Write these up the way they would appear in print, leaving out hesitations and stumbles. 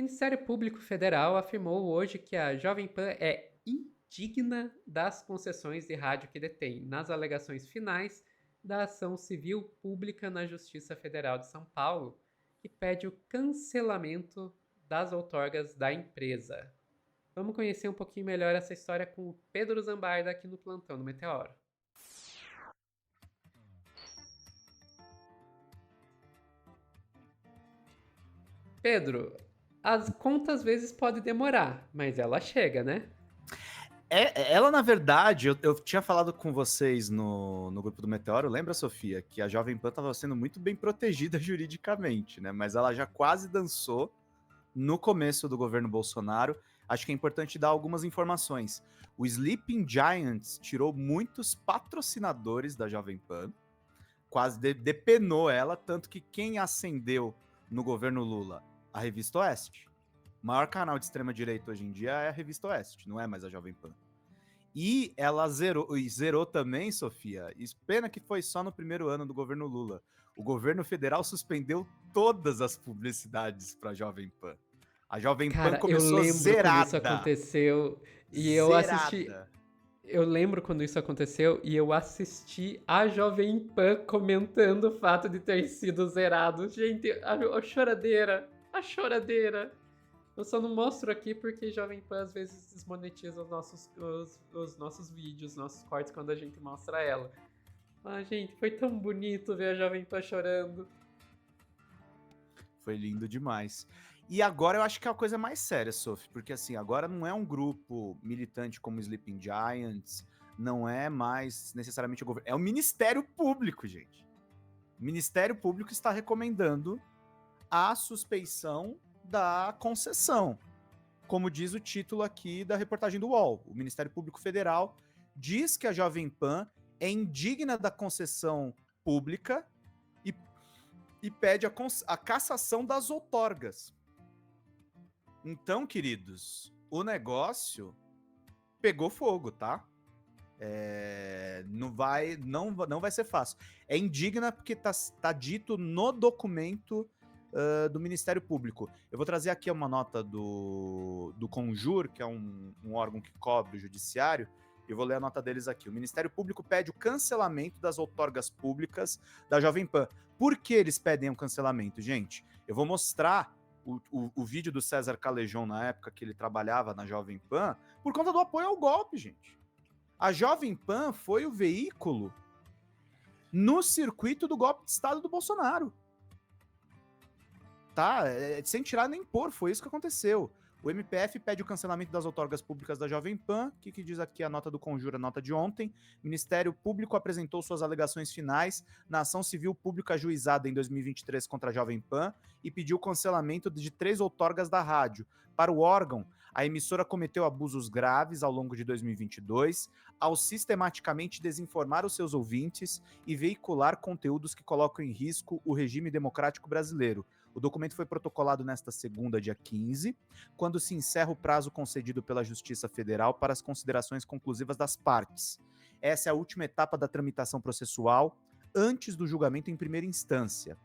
Ministério Público Federal afirmou hoje que a Jovem Pan é indigna das concessões de rádio que detém, nas alegações finais da ação civil pública na Justiça Federal de São Paulo, que pede o cancelamento das outorgas da empresa. Vamos conhecer um pouquinho melhor essa história com o Pedro Zambarda aqui no Plantão do Meteoro. Pedro, as contas às vezes pode demorar, mas ela chega, né? Ela, na verdade, eu tinha falado com vocês no grupo do Meteoro, lembra, Sofia, que a Jovem Pan estava sendo muito bem protegida juridicamente, né? Mas ela já quase dançou no começo do governo Bolsonaro. Acho que é importante dar algumas informações. O Sleeping Giants tirou muitos patrocinadores da Jovem Pan, quase depenou ela, tanto que quem acendeu no governo Lula? A Revista Oeste. O maior canal de extrema-direita hoje em dia é a Revista Oeste, não é mais a Jovem Pan. E ela zerou também, Sofia. Pena que foi só no primeiro ano do governo Lula. O governo federal suspendeu todas as publicidades para a Jovem Pan. A Jovem Pan Cara, eu começou lembro quando isso zerada. aconteceu e eu assisti. Zerada. Eu lembro quando isso aconteceu e eu assisti a Jovem Pan comentando o fato de ter sido zerado. Gente, a choradeira, a choradeira. Eu só não mostro aqui porque Jovem Pan às vezes desmonetiza os nossos vídeos, nossos cortes quando a gente mostra ela. Mas, gente, foi tão bonito ver a Jovem Pan chorando. Foi lindo demais. E agora eu acho que é a coisa mais séria, Sophie, porque assim, agora não é um grupo militante como o Sleeping Giants, não é mais necessariamente o governo, é o Ministério Público, gente. O Ministério Público está recomendando a suspeição da concessão. Como diz o título aqui da reportagem do UOL, o Ministério Público Federal diz que a Jovem Pan é indigna da concessão pública e pede a cassação das outorgas. Então, queridos, o negócio pegou fogo, tá? Não vai ser fácil. É indigna porque tá dito no documento do Ministério Público. Eu vou trazer aqui uma nota do Conjur, que é um órgão que cobre o judiciário, e eu vou ler a nota deles aqui. O Ministério Público pede o cancelamento das outorgas públicas da Jovem Pan. Por que eles pedem o cancelamento, gente? Eu vou mostrar o vídeo do César Calejon na época que ele trabalhava na Jovem Pan, por conta do apoio ao golpe, gente. A Jovem Pan foi o veículo no circuito do golpe de Estado do Bolsonaro. Tá? Sem tirar nem pôr, foi isso que aconteceu. O MPF pede o cancelamento das outorgas públicas da Jovem Pan. O que diz aqui a nota do Conjura, a nota de ontem? O Ministério Público apresentou suas alegações finais na ação civil pública ajuizada em 2023 contra a Jovem Pan e pediu o cancelamento de 3 outorgas da rádio. Para o órgão, a emissora cometeu abusos graves ao longo de 2022 ao sistematicamente desinformar os seus ouvintes e veicular conteúdos que colocam em risco o regime democrático brasileiro. O documento foi protocolado nesta segunda, dia 15, quando se encerra o prazo concedido pela Justiça Federal para as considerações conclusivas das partes. Essa é a última etapa da tramitação processual antes do julgamento em primeira instância.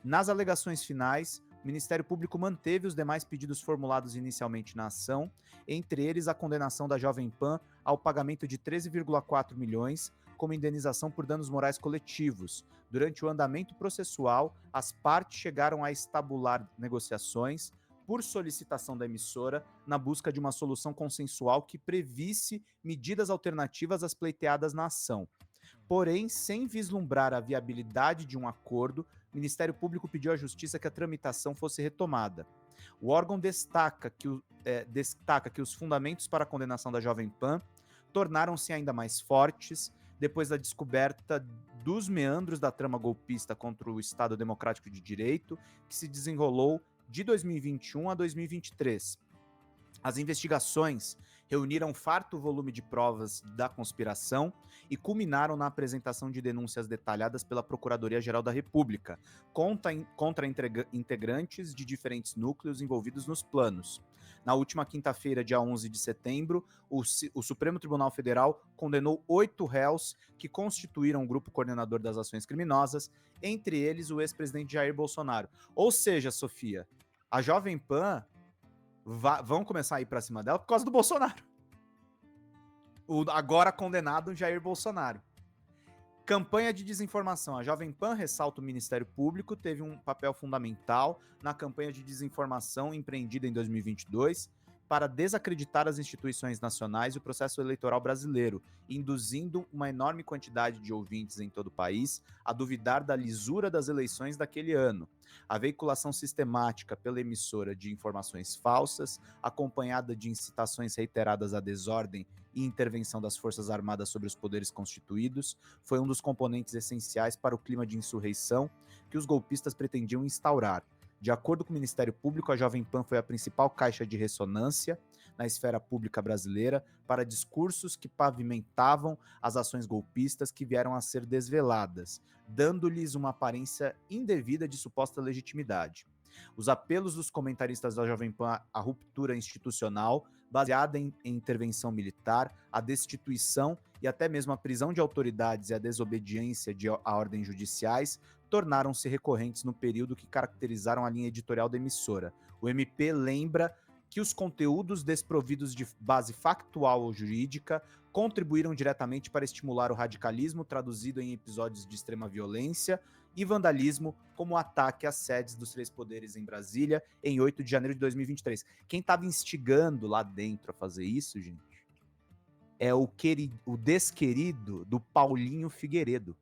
Nas alegações finais, o Ministério Público manteve os demais pedidos formulados inicialmente na ação, entre eles a condenação da Jovem Pan ao pagamento de 13,4 milhões como indenização por danos morais coletivos. Durante o andamento processual, as partes chegaram a estabular negociações por solicitação da emissora na busca de uma solução consensual que previsse medidas alternativas às pleiteadas na ação. Porém, sem vislumbrar a viabilidade de um acordo, o Ministério Público pediu à Justiça que a tramitação fosse retomada. O órgão destaca que os fundamentos para a condenação da Jovem Pan tornaram-se ainda mais fortes depois da descoberta dos meandros da trama golpista contra o Estado Democrático de Direito, que se desenrolou de 2021 a 2023. As investigações reuniram farto volume de provas da conspiração e culminaram na apresentação de denúncias detalhadas pela Procuradoria-Geral da República contra integrantes de diferentes núcleos envolvidos nos planos. Na última quinta-feira, dia 11 de setembro, o Supremo Tribunal Federal condenou 8 réus que constituíram o grupo coordenador das ações criminosas, entre eles o ex-presidente Jair Bolsonaro. Ou seja, Sofia, a Jovem Pan vão começar a ir pra cima dela por causa do Bolsonaro. O agora condenado Jair Bolsonaro. Campanha de desinformação. A Jovem Pan, ressalta o Ministério Público, teve um papel fundamental na campanha de desinformação empreendida em 2022 para desacreditar as instituições nacionais e o processo eleitoral brasileiro, induzindo uma enorme quantidade de ouvintes em todo o país a duvidar da lisura das eleições daquele ano. A veiculação sistemática pela emissora de informações falsas, acompanhada de incitações reiteradas à desordem e intervenção das Forças Armadas sobre os poderes constituídos, foi um dos componentes essenciais para o clima de insurreição que os golpistas pretendiam instaurar. De acordo com o Ministério Público, a Jovem Pan foi a principal caixa de ressonância na esfera pública brasileira para discursos que pavimentavam as ações golpistas que vieram a ser desveladas, dando-lhes uma aparência indevida de suposta legitimidade. Os apelos dos comentaristas da Jovem Pan à ruptura institucional, baseada em intervenção militar, a destituição e até mesmo a prisão de autoridades e a desobediência a ordens judiciais, tornaram-se recorrentes no período que caracterizaram a linha editorial da emissora. O MP lembra que os conteúdos desprovidos de base factual ou jurídica contribuíram diretamente para estimular o radicalismo, traduzido em episódios de extrema violência e vandalismo, como o ataque às sedes dos três poderes em Brasília em 8 de janeiro de 2023. Quem estava instigando lá dentro a fazer isso, gente, é o desquerido do Paulinho Figueiredo,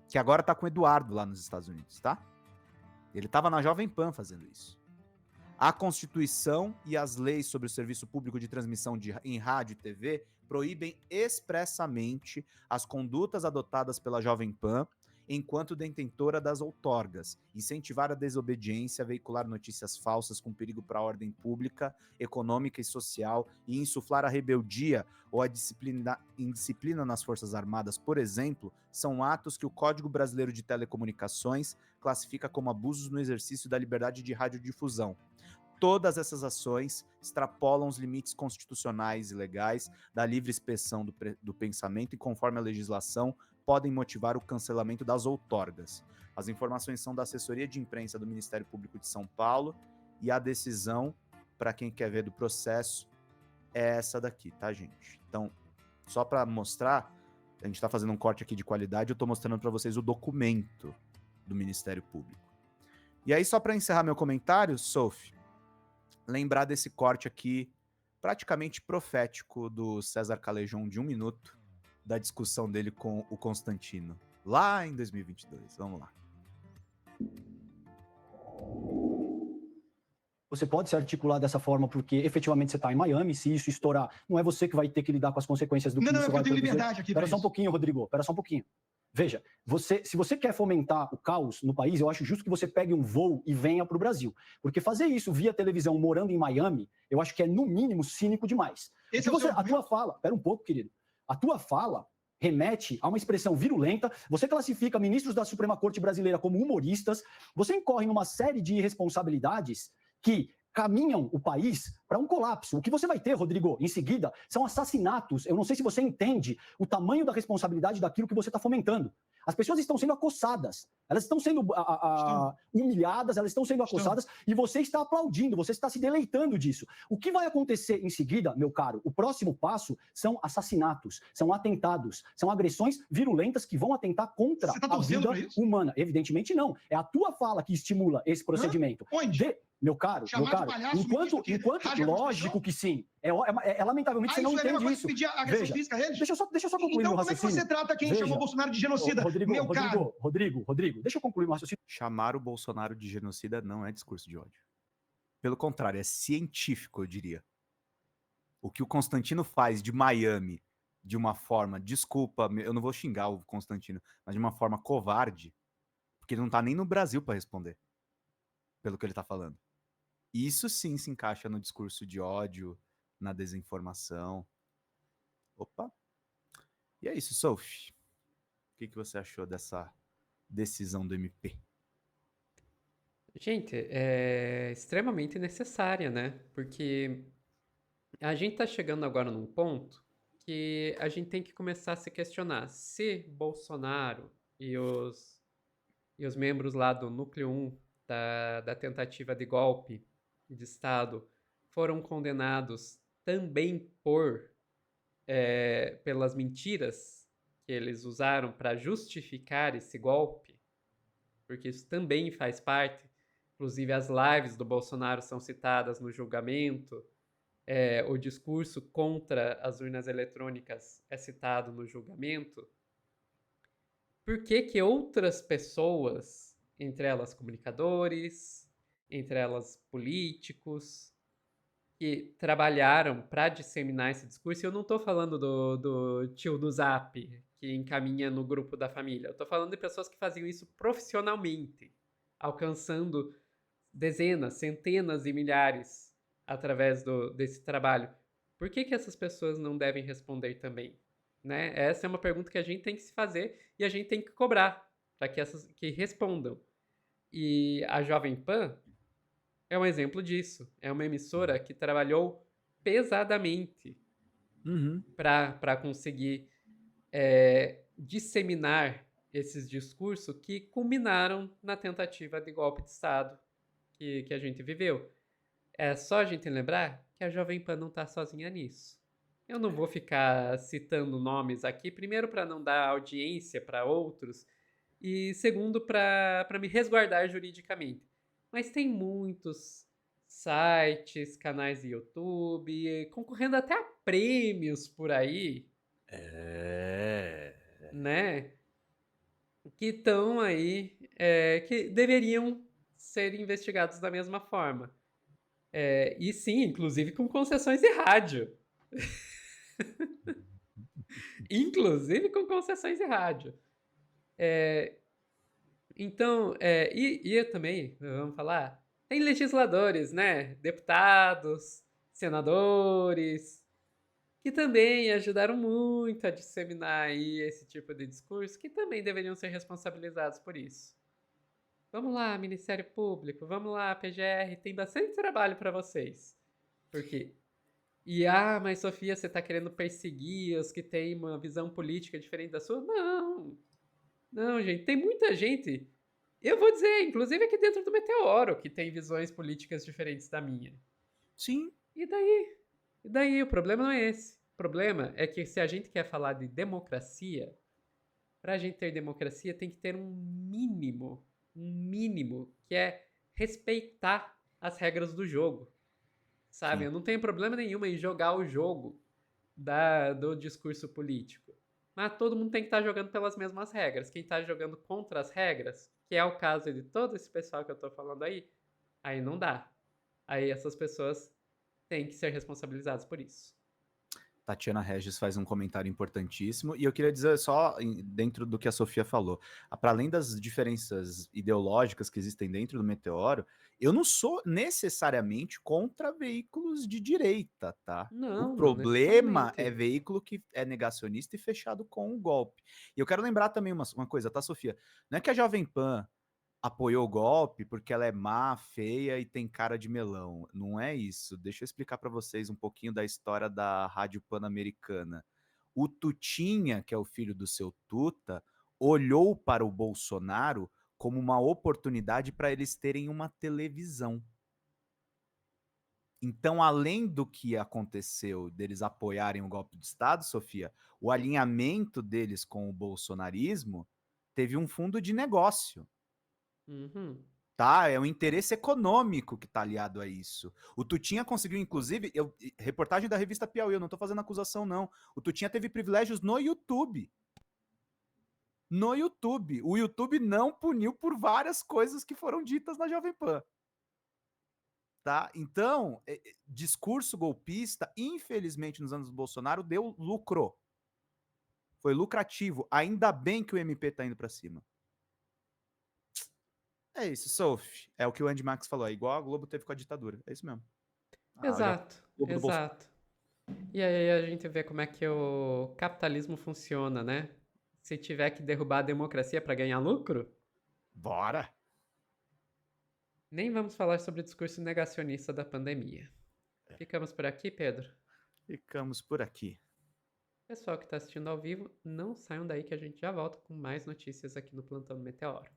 que agora tá com o Eduardo lá nos Estados Unidos, tá? Ele tava na Jovem Pan fazendo isso. A Constituição e as leis sobre o serviço público de transmissão em rádio e TV proíbem expressamente as condutas adotadas pela Jovem Pan enquanto detentora das outorgas, incentivar a desobediência, veicular notícias falsas com perigo para a ordem pública, econômica e social e insuflar a rebeldia ou a indisciplina nas Forças Armadas, por exemplo, são atos que o Código Brasileiro de Telecomunicações classifica como abusos no exercício da liberdade de radiodifusão. Todas essas ações extrapolam os limites constitucionais e legais da livre expressão do pensamento e, conforme a legislação, podem motivar o cancelamento das outorgas. As informações são da assessoria de imprensa do Ministério Público de São Paulo e a decisão, para quem quer ver do processo, é essa daqui, tá, gente? Então, só para mostrar, a gente está fazendo um corte aqui de qualidade, eu estou mostrando para vocês o documento do Ministério Público. E aí, só para encerrar meu comentário, Sophie, lembrar desse corte aqui, praticamente profético, do César Calejón de 1 minuto, da discussão dele com o Constantino, lá em 2022. Vamos lá. Você pode se articular dessa forma porque efetivamente você está em Miami, se isso estourar, não é você que vai ter que lidar com as consequências do que isso vai produzir. Não, eu tenho liberdade aqui. Espera só um pouquinho, Rodrigo, espera só um pouquinho. Veja, se você quer fomentar o caos no país, eu acho justo que você pegue um voo e venha para o Brasil. Porque fazer isso via televisão morando em Miami, eu acho que é, no mínimo, cínico demais. A tua fala, espera um pouco, querido, a tua fala remete a uma expressão virulenta, você classifica ministros da Suprema Corte Brasileira como humoristas, você incorre numa série de irresponsabilidades que caminham o país para um colapso. O que você vai ter, Rodrigo, em seguida, são assassinatos. Eu não sei se você entende o tamanho da responsabilidade daquilo que você está fomentando. As pessoas estão sendo acossadas, elas estão sendo humilhadas, elas estão sendo acossadas e você está aplaudindo, você está se deleitando disso. O que vai acontecer em seguida, meu caro? O próximo passo são assassinatos, são atentados, são agressões virulentas que vão atentar contra a vida humana. Evidentemente não. É a tua fala que estimula esse procedimento. Onde? Meu caro, enquanto lógico que sim. Lamentavelmente você não entende isso. Veja, deixa eu só concluir meu raciocínio. Então como é que você trata quem chamou o Bolsonaro de genocida? Rodrigo, deixa eu concluir meu raciocínio. Chamar o Bolsonaro de genocida não é discurso de ódio. Pelo contrário, é científico, eu diria. O que o Constantino faz de Miami de uma forma, desculpa, eu não vou xingar o Constantino, mas de uma forma covarde, porque ele não tá nem no Brasil para responder pelo que ele tá falando. Isso sim se encaixa no discurso de ódio, na desinformação. Opa! E é isso, Sophie. O que você achou dessa decisão do MP? Gente, é extremamente necessária, né? Porque a gente tá chegando agora num ponto que a gente tem que começar a se questionar se Bolsonaro e os membros lá do núcleo 1 da tentativa de golpe de Estado foram condenados também pelas mentiras que eles usaram para justificar esse golpe, porque isso também faz parte. Inclusive, as lives do Bolsonaro são citadas no julgamento, o discurso contra as urnas eletrônicas é citado no julgamento. Por que que outras pessoas, entre elas comunicadores, entre elas políticos, que trabalharam para disseminar esse discurso, e eu não estou falando do tio do Zap, que encaminha no grupo da família, eu estou falando de pessoas que faziam isso profissionalmente, alcançando dezenas, centenas e milhares através desse trabalho. Por que que essas pessoas não devem responder também? Né? Essa é uma pergunta que a gente tem que se fazer e a gente tem que cobrar para que respondam. E a Jovem Pan é um exemplo disso. É uma emissora que trabalhou pesadamente para conseguir disseminar esses discursos que culminaram na tentativa de golpe de Estado que a gente viveu. É só a gente lembrar que a Jovem Pan não está sozinha nisso. Eu não vou ficar citando nomes aqui, primeiro para não dar audiência para outros, e segundo para me resguardar juridicamente. Mas tem muitos sites, canais de YouTube, concorrendo até a prêmios por aí, né? Que estão aí, que deveriam ser investigados da mesma forma. E sim, inclusive com concessões de rádio. Inclusive com concessões de rádio. Então, e também, vamos falar, tem legisladores, né? Deputados, senadores, que também ajudaram muito a disseminar aí esse tipo de discurso, que também deveriam ser responsabilizados por isso. Vamos lá, Ministério Público, vamos lá, PGR, tem bastante trabalho para vocês. Por quê? Mas Sofia, você tá querendo perseguir os que têm uma visão política diferente da sua? Não, gente, tem muita gente. Eu vou dizer, inclusive aqui dentro do Meteoro, que tem visões políticas diferentes da minha. Sim. E daí? E daí? O problema não é esse. O problema é que se a gente quer falar de democracia, pra gente ter democracia tem que ter um mínimo, que é respeitar as regras do jogo. Sabe? Sim. Eu não tenho problema nenhum em jogar o jogo do discurso político. Mas todo mundo tem que estar jogando pelas mesmas regras. Quem está jogando contra as regras, que é o caso de todo esse pessoal que eu estou falando aí não dá. Aí essas pessoas têm que ser responsabilizadas por isso. Tatiana Regis faz um comentário importantíssimo, e eu queria dizer só, dentro do que a Sofia falou, para além das diferenças ideológicas que existem dentro do Meteoro, eu não sou necessariamente contra veículos de direita, tá? Não, O não problema necessariamente. é veículo que é negacionista e fechado com o golpe. E eu quero lembrar também uma coisa, tá, Sofia? Não é que a Jovem Pan apoiou o golpe porque ela é má, feia e tem cara de melão. Não é isso. Deixa eu explicar para vocês um pouquinho da história da Rádio Pan-Americana. O Tutinha, que é o filho do seu Tuta, olhou para o Bolsonaro como uma oportunidade para eles terem uma televisão. Então, além do que aconteceu deles apoiarem o golpe de Estado, Sofia, o alinhamento deles com o bolsonarismo teve um fundo de negócio. Tá? É um interesse econômico que tá aliado a isso. O Tutinha conseguiu, inclusive, reportagem da revista Piauí, eu não tô fazendo acusação, não. O Tutinha teve privilégios no YouTube. No YouTube. O YouTube não puniu por várias coisas que foram ditas na Jovem Pan. Tá? Então, discurso golpista, infelizmente, nos anos do Bolsonaro, deu lucro. Foi lucrativo. Ainda bem que o MP tá indo para cima. É isso, Sophie. É o que o Andy Max falou. É igual a Globo teve com a ditadura. É isso mesmo. Exato. E aí a gente vê como é que o capitalismo funciona, né? Se tiver que derrubar a democracia para ganhar lucro, bora! Nem vamos falar sobre o discurso negacionista da pandemia. Ficamos por aqui, Pedro? Ficamos por aqui. Pessoal que está assistindo ao vivo, não saiam daí que a gente já volta com mais notícias aqui no Plantão do Meteoro.